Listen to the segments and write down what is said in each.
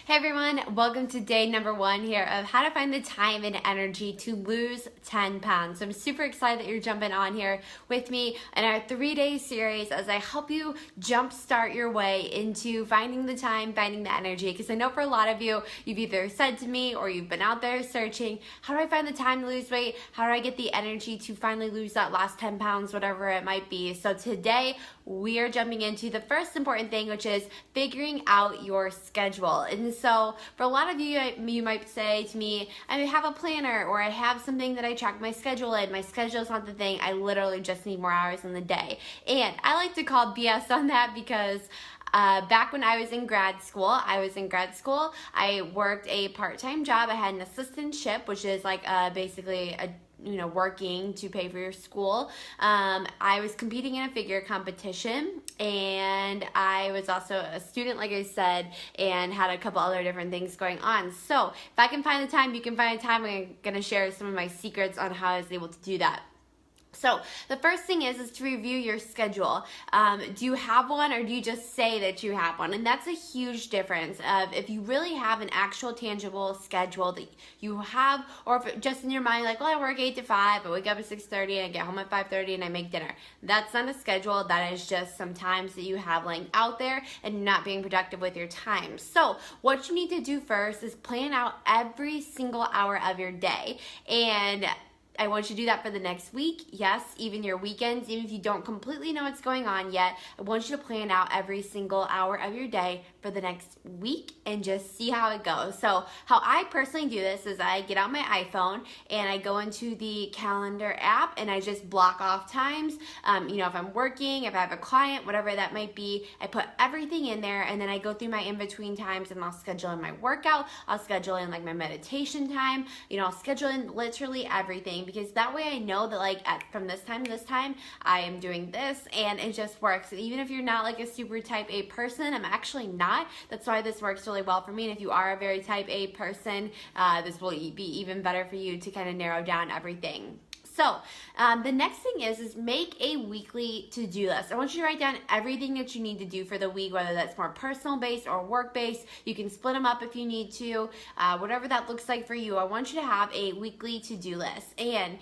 Hey everyone, welcome to day number 1 here of how to find the time and energy to lose 10 pounds. So I'm super excited that you're jumping on here with me in our 3-day series as I help you jumpstart your way into finding the time, finding the energy. Because I know for a lot of you, you've either said to me or you've been out there searching, how do I find the time to lose weight? How do I get the energy to finally lose that last 10 pounds, whatever it might be. So today we are jumping into the first important thing, which is figuring out your schedule. And so for a lot of you, you might say to me, I have a planner or I have something that I track my schedule in. My schedule is not the thing. I literally just need more hours in the day. And I like to call BS on that because back when I was in grad school, I worked a part-time job. I had an assistantship, which is like basically a working to pay for your school. I was competing in a figure competition, and I was also a student, like I said, and had a couple other different things going on. So if I can find the time, you can find the time. I'm gonna share some of my secrets on how I was able to do that. So the first thing is to review your schedule. Do you have one, or do you just say that you have one? And that's a huge difference of if you really have an actual tangible schedule that you have, or if just in your mind, like, well, I work 8 to 5, I wake up at 6:30, and I get home at 5:30, and I make dinner. That's not a schedule. That is just some times that you have laying out there and not being productive with your time. So what you need to do first is plan out every single hour of your day. And I want you to do that for the next week. Yes, even your weekends, even if you don't completely know what's going on yet, I want you to plan out every single hour of your day for the next week and just see how it goes. So how I personally do this is I get out my iPhone and I go into the calendar app and I just block off times. If I'm working, if I have a client, whatever that might be, I put everything in there, and then I go through my in-between times and I'll schedule in my workout. I'll schedule in like my meditation time. I'll schedule in literally everything, because that way I know that from this time to this time I am doing this, and it just works. And even if you're not like a super type A person, I'm actually not. That's why this works really well for me. And if you are a very type A person, this will be even better for you to kind of narrow down everything. So the next thing is make a weekly to-do list. I want you to write down everything that you need to do for the week, whether that's more personal based or work based. You can split them up if you need to, whatever that looks like for you. I want you to have a weekly to-do list. And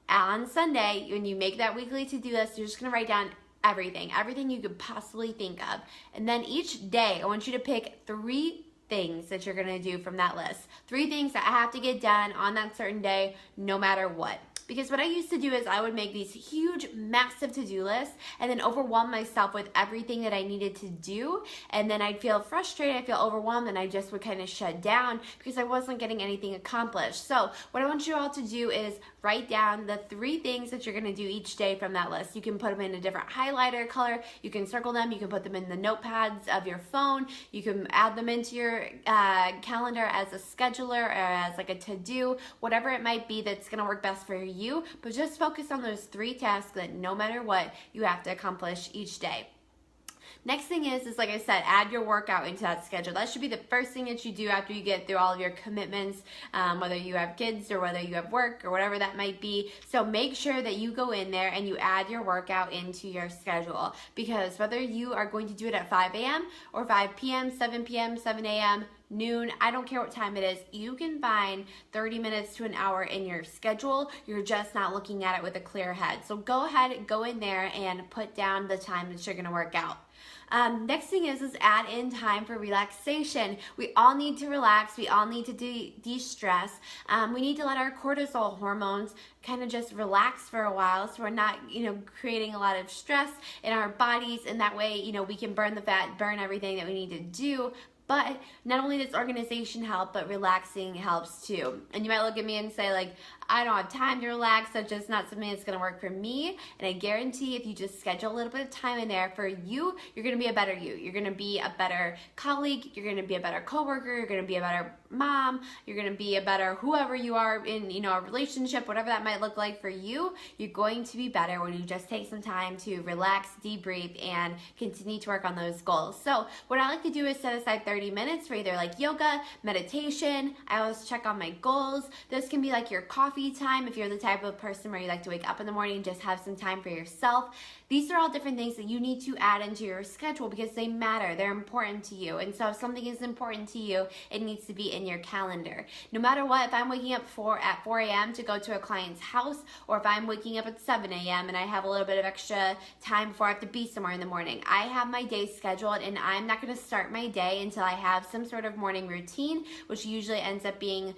on Sunday, when you make that weekly to-do list, you're just going to write down everything you could possibly think of. And then each day, I want you to pick 3 things that you're going to do from that list. 3 things that have to get done on that certain day, no matter what. Because what I used to do is I would make these huge, massive to-do lists and then overwhelm myself with everything that I needed to do. And then I'd feel frustrated, I'd feel overwhelmed, and I just would kind of shut down because I wasn't getting anything accomplished. So what I want you all to do is write down the 3 things that you're going to do each day from that list. You can put them in a different highlighter color. You can circle them. You can put them in the notepads of your phone. You can add them into your calendar as a scheduler or as like a to-do, whatever it might be that's going to work best for you. But just focus on those 3 tasks that no matter what, you have to accomplish each day. Next thing is like I said, add your workout into that schedule. That should be the first thing that you do after you get through all of your commitments, whether you have kids or whether you have work or whatever that might be. So make sure that you go in there and you add your workout into your schedule, because whether you are going to do it at 5 a.m. or 5 p.m., 7 p.m., 7 a.m., noon, I don't care what time it is, you can find 30 minutes to an hour in your schedule. You're just not looking at it with a clear head. So go ahead, go in there and put down the time that you're going to work out. Next thing is add in time for relaxation. We all need to relax. We all need to de-stress. We need to let our cortisol hormones kind of just relax for a while, so we're not, creating a lot of stress in our bodies, and that way, we can burn the fat, burn everything that we need to do. But not only does organization help, but relaxing helps too. And you might look at me and say, like, I don't have time to relax. That's just not something that's going to work for me. And I guarantee if you just schedule a little bit of time in there for you, you're going to be a better you. You're going to be a better colleague. You're going to be a better coworker. You're going to be a better mom. You're going to be a better whoever you are in, a relationship, whatever that might look like for you. You're going to be better when you just take some time to relax, debrief, and continue to work on those goals. So what I like to do is set aside 30 30 minutes for either like yoga, meditation. I always check on my goals. This can be like your coffee time if you're the type of person where you like to wake up in the morning and just have some time for yourself. These are all different things that you need to add into your schedule because they matter. They're important to you. And so if something is important to you, it needs to be in your calendar. No matter what, if I'm waking up at 4 a.m. to go to a client's house, or if I'm waking up at 7 a.m. and I have a little bit of extra time before I have to be somewhere in the morning, I have my day scheduled and I'm not going to start my day until I have some sort of morning routine, which usually ends up being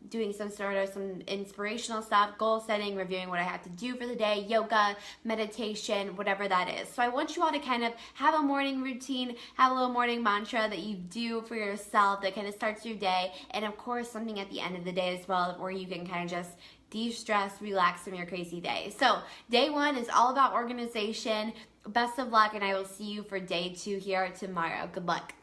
doing some inspirational stuff, goal setting, reviewing what I have to do for the day, yoga, meditation, whatever that is. So I want you all to kind of have a morning routine, have a little morning mantra that you do for yourself that kind of starts your day, and of course something at the end of the day as well where you can kind of just de-stress, relax from your crazy day. So day 1 is all about organization. Best of luck, and I will see you for day 2 here tomorrow. Good luck.